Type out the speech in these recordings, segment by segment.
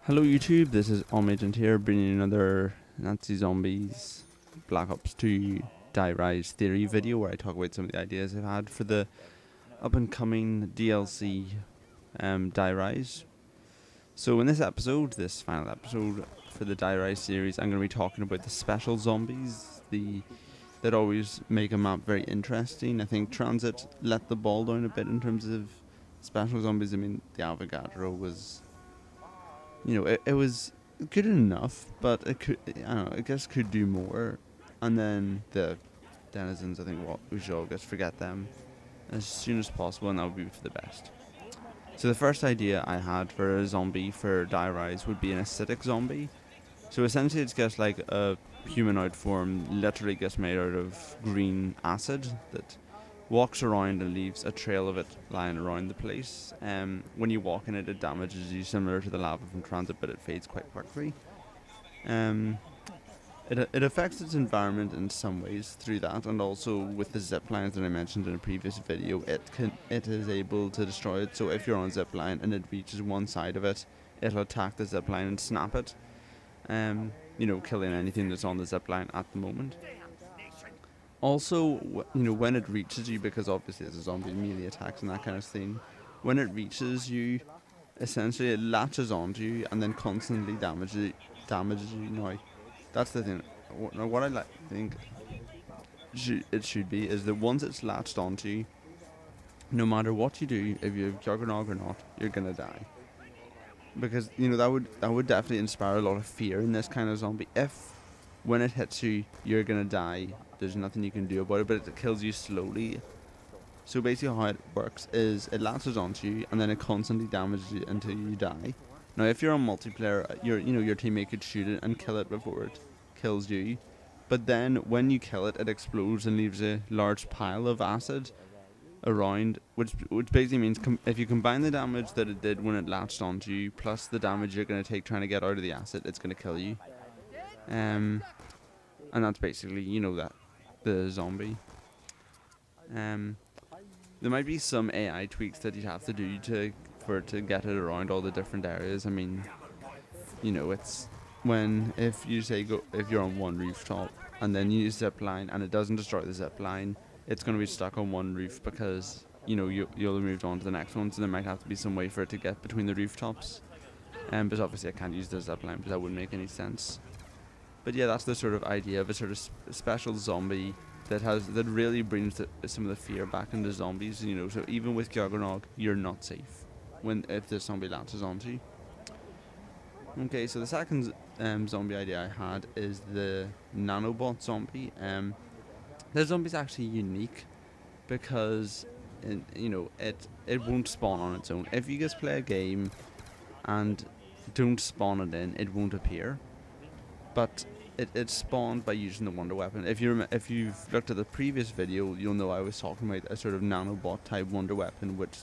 Hello YouTube, this is Omagent here, bringing you another Nazi Zombies Black Ops 2 Die Rise theory video where I talk about some of the ideas I've had for the up and coming DLC Die Rise. So in this episode, this final episode for the Die Rise series, I'm going to be talking about the special zombies, that always make a map very interesting. I think Transit let the ball down a bit in terms of special zombies. I mean, the Avogadro was, it was good enough, but it could, I don't know, I guess could do more. And then the denizens, I think we should all just forget them as soon as possible, and that would be for the best. So the first idea I had for a zombie for Die Rise would be an acidic zombie. So essentially it's just like a humanoid form, literally gets made out of green acid that walks around and leaves a trail of it lying around the place. When you walk in it, it damages you, similar to the lava from Transit, but it fades quite quickly. It affects its environment in some ways through that, and also with the zip lines that I mentioned in a previous video, it is able to destroy it. So if you're on a zip line and it reaches one side of it, it'll attack the zip line and snap it. Killing anything that's on the zip line at the moment. Also, when it reaches you, because obviously it's a zombie, melee attacks and that kind of thing, when it reaches you, essentially it latches onto you and then constantly damages you. Now, that's the thing. What I think it should be is that once it's latched onto you, no matter what you do, if you have Juggernog or not, you're gonna die. Because that would definitely inspire a lot of fear in this kind of zombie. If when it hits you, you're gonna die, there's nothing you can do about it, but it kills you slowly. So basically how it works is it latches onto you and then it constantly damages you until you die. Now if you're on multiplayer, your teammate could shoot it and kill it before it kills you. But then when you kill it, it explodes and leaves a large pile of acid around, which basically means if you combine the damage that it did when it latched onto you plus the damage you're going to take trying to get out of the acid, it's going to kill you. And that's basically, the zombie. There might be some AI tweaks that you'd have to do to get it around all the different areas. I mean, it's if you're on one rooftop and then you use zip line and it doesn't destroy the zip line, it's going to be stuck on one roof because you'll have moved on to the next one, so there might have to be some way for it to get between the rooftops. But obviously I can't use the zip line because that wouldn't make any sense. But yeah, that's the sort of idea of a sort of special zombie that really brings some of the fear back into zombies. So even with Juggernog, you're not safe if the zombie latches onto you. Okay, so the second zombie idea I had is the nanobot zombie. The zombie's actually unique because it won't spawn on its own. If you just play a game and don't spawn it in, it won't appear. But it's spawned by using the wonder weapon. If you've looked at the previous video, you'll know I was talking about a sort of nanobot type wonder weapon which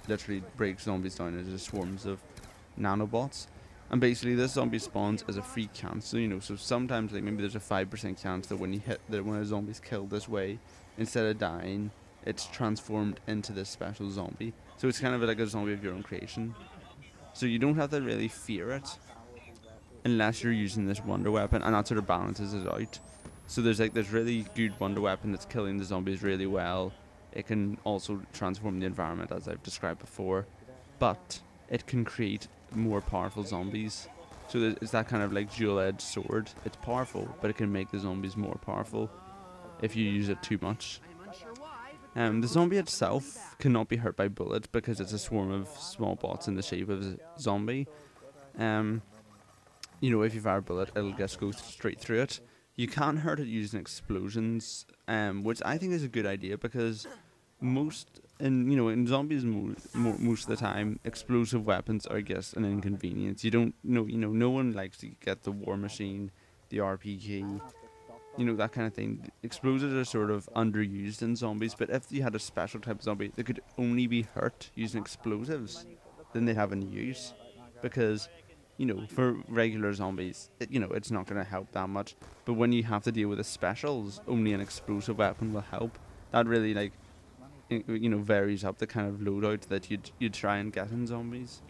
literally breaks zombies down into swarms of nanobots. And basically this zombie spawns as a free chance. So sometimes maybe there's a 5% chance that when a zombie's killed this way, instead of dying, it's transformed into this special zombie. So it's kind of like a zombie of your own creation. So you don't have to really fear it unless you're using this wonder weapon, and that sort of balances it out. So there's really good wonder weapon that's killing the zombies really well. It can also transform the environment as I've described before, but it can create more powerful zombies. So it's that kind of like dual-edged sword. It's powerful, but it can make the zombies more powerful if you use it too much. The zombie itself cannot be hurt by bullets because it's a swarm of small bots in the shape of a zombie. If you fire a bullet, it'll just go straight through it. You can hurt it using explosions, which I think is a good idea because in zombies most of the time, explosive weapons are just an inconvenience. No one likes to get the war machine, the RPG, that kind of thing. Explosives are sort of underused in zombies, but if you had a special type of zombie that could only be hurt using explosives, then they'd have a use. Because for regular zombies, it's not going to help that much. But when you have to deal with the specials, only an explosive weapon will help. That really varies up the kind of loadout that you'd try and get in zombies.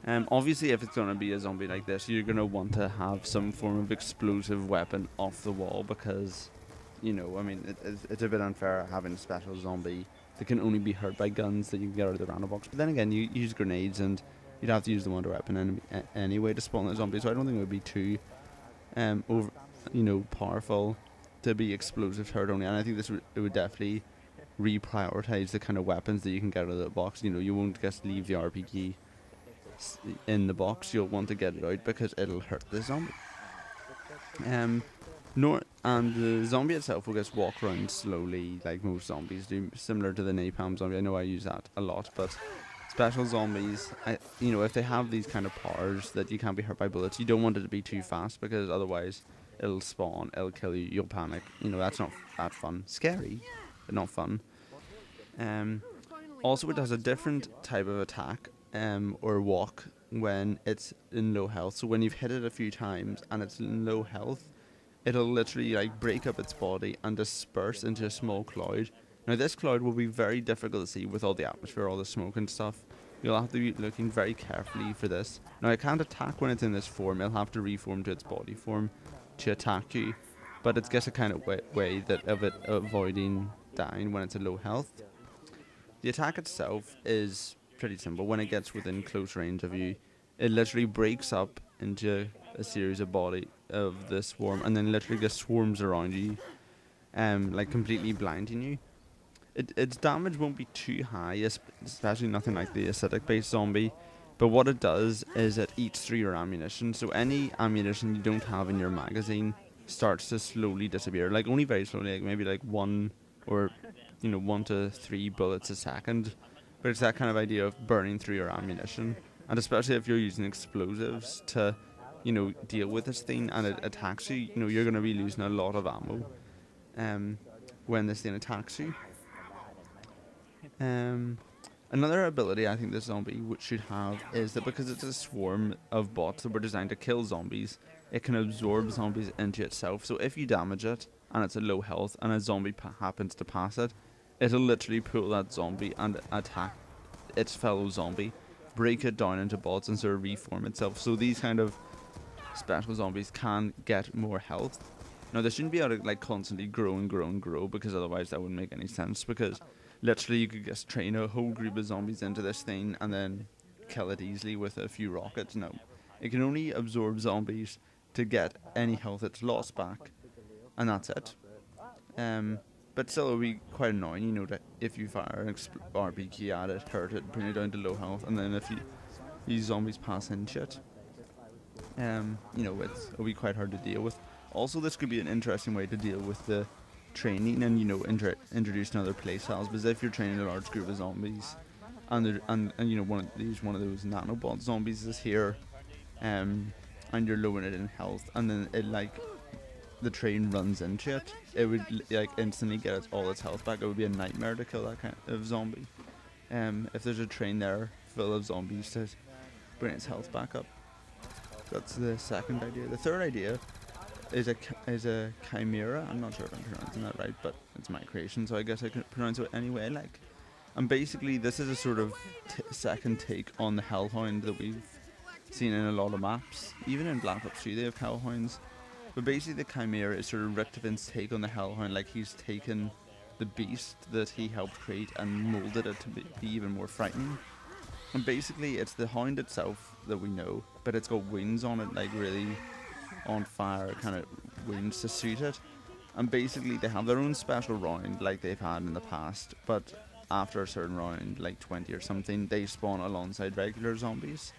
Obviously, if it's going to be a zombie like this, you're going to want to have some form of explosive weapon off the wall because, you know, I mean, it's a bit unfair having a special zombie that can only be hurt by guns that you can get out of the random box. But then again, you use grenades and you'd have to use the wonder weapon anyway to spawn the zombie. So I don't think it would be too, over, you know, powerful to be explosive hurt only. And I think it would definitely reprioritize the kind of weapons that you can get out of the box. You know, you won't just leave the RPG in the box. You'll want to get it out because it'll hurt the zombie. And the zombie itself will just walk around slowly like most zombies do, similar to the napalm zombie. I know I use that a lot, but special zombies, you know, if they have these kind of powers that you can't be hurt by bullets, you don't want it to be too fast because otherwise it'll spawn, it'll kill you, you'll panic. You know, that's not that fun. Scary, but not fun. Also, it has a different type of attack or walk when it's in low health. So when you've hit it a few times and it's in low health, it'll literally like break up its body and disperse into a small cloud. Now this cloud will be very difficult to see with all the atmosphere, all the smoke and stuff. You'll have to be looking very carefully for this. Now it can't attack when it's in this form. It'll have to reform to its body form to attack you. But it's just a kind of way of it avoiding dying when it's in low health. The attack itself is pretty simple. When it gets within close range of you, it literally breaks up into a series of body of the swarm and then literally just swarms around you, like completely blinding you. Its damage won't be too high, especially nothing like the acidic based zombie, but what it does is it eats through your ammunition. So any ammunition you don't have in your magazine starts to slowly disappear, like only very slowly, like maybe like 1 or 1 to 3 bullets a second. But it's that kind of idea of burning through your ammunition, and especially if you're using explosives to, deal with this thing and it attacks you, you're going to be losing a lot of ammo when this thing attacks you. Another ability I think this zombie should have is that because it's a swarm of bots that were designed to kill zombies, it can absorb zombies into itself. So if you damage it and it's at low health and a zombie happens to pass it, it'll literally pull that zombie and attack its fellow zombie, break it down into bots and sort of reform itself. So these kind of special zombies can get more health. Now they shouldn't be able to like constantly grow and grow and grow, because otherwise that wouldn't make any sense, because literally you could just train a whole group of zombies into this thing and then kill it easily with a few rockets. No, it can only absorb zombies to get any health it's lost back, and that's it. But still, it would be quite annoying, that if you fire an RPG at it, hurt it, bring it down to low health, and then if these zombies pass in shit, it'll be quite hard to deal with. Also, this could be an interesting way to deal with the training and, introducing other playstyles, because if you're training a large group of zombies, and one of those nanobot zombies is here, and you're lowering it in health, and then it the train runs into it, it would instantly get all its health back. It would be a nightmare to kill that kind of zombie. If there's a train there full of zombies to bring its health back up. That's the second idea. The third idea is a chimera. I'm not sure if I'm pronouncing that right, but it's my creation, so I guess I can pronounce it any way I like. And basically, this is a sort of second take on the Hellhound that we've seen in a lot of maps. Even in Black Ops 3, they have Hellhounds. But basically, the Chimera is sort of Richtoven's take on the Hellhound. Like, he's taken the beast that he helped create and molded it to be even more frightening. And basically, it's the hound itself that we know, but it's got wings on it, like really on fire kind of wings to suit it. And basically, they have their own special round, like they've had in the past. But after a certain round, like 20 or something, they spawn alongside regular zombies.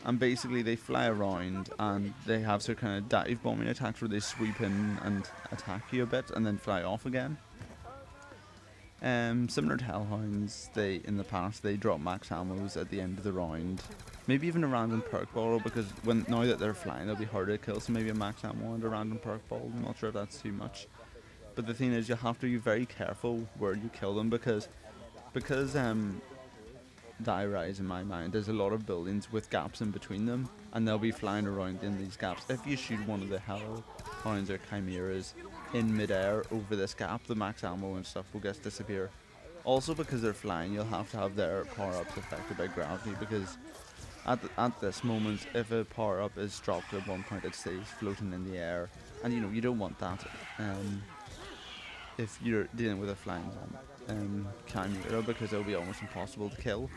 And basically they fly around and they have some kind of dive bombing attacks where they sweep in and attack you a bit and then fly off again. Similar to Hellhounds, in the past they drop max ammos at the end of the round. Maybe even a random perk ball, because now that they're flying they'll be harder to kill, so maybe a max ammo and a random perk ball. I'm not sure if that's too much. But the thing is, you have to be very careful where you kill them, because Die Rise, in my mind, there's a lot of buildings with gaps in between them, and they'll be flying around in these gaps. If you shoot one of the Hellhounds or Chimeras in midair over this gap, the max ammo and stuff will just disappear. Also, because they're flying, you'll have to have their power-ups affected by gravity, because at this moment, if a power up is dropped at one point, it stays floating in the air, and you don't want that. If you're dealing with a flying chimera, because it'll be almost impossible to kill.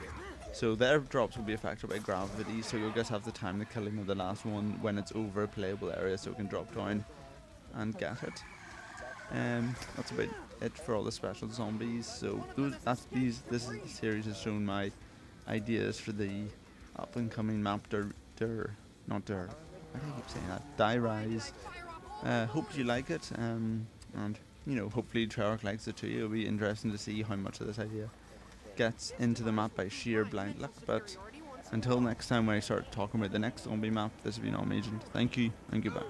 So the airdrops will be affected by gravity, so you'll just have the time the killing of the last one when it's over a playable area, so it can drop down and get it. That's about it for all the special zombies. So this series has shown my ideas for the up and coming map I keep saying that, Die Rise. Hope you like it, and hopefully Treyarch likes it too. It'll be interesting to see how much of this idea gets into the map by sheer blind luck. But until next time, when I start talking about the next zombie map, this has been Agent. Thank you and goodbye.